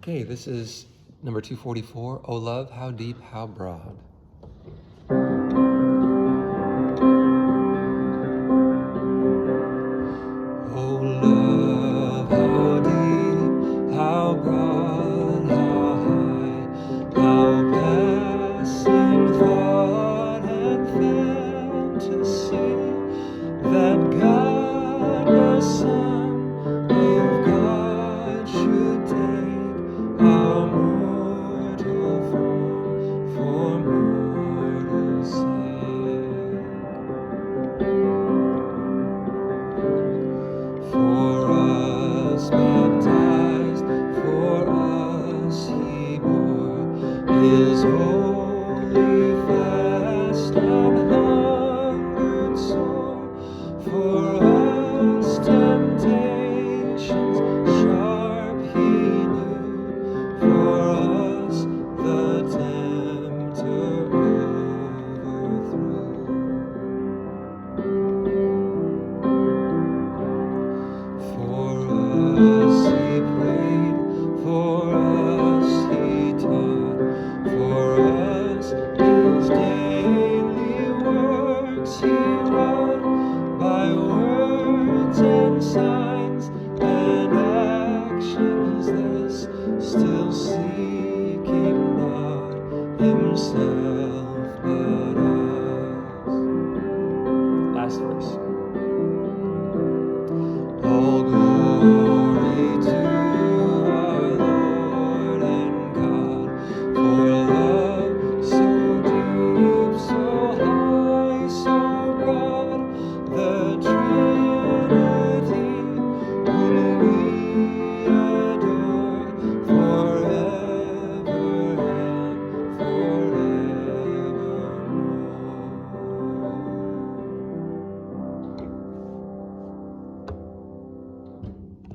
Okay, this is number 244. Oh love, how deep, how broad. Oh love, how deep, how broad, how high, how passing thought and fantasy, that God the Son of God should take our mortal form for mortal sake. For us baptized, for us he bore his holy fast and hungered sore. For us temptations sharp he knew, for us the tempter overthrew. For us he prayed, for us he taught, for us his daily works he wrought, by words and signs and actions thus, still seeking not himself.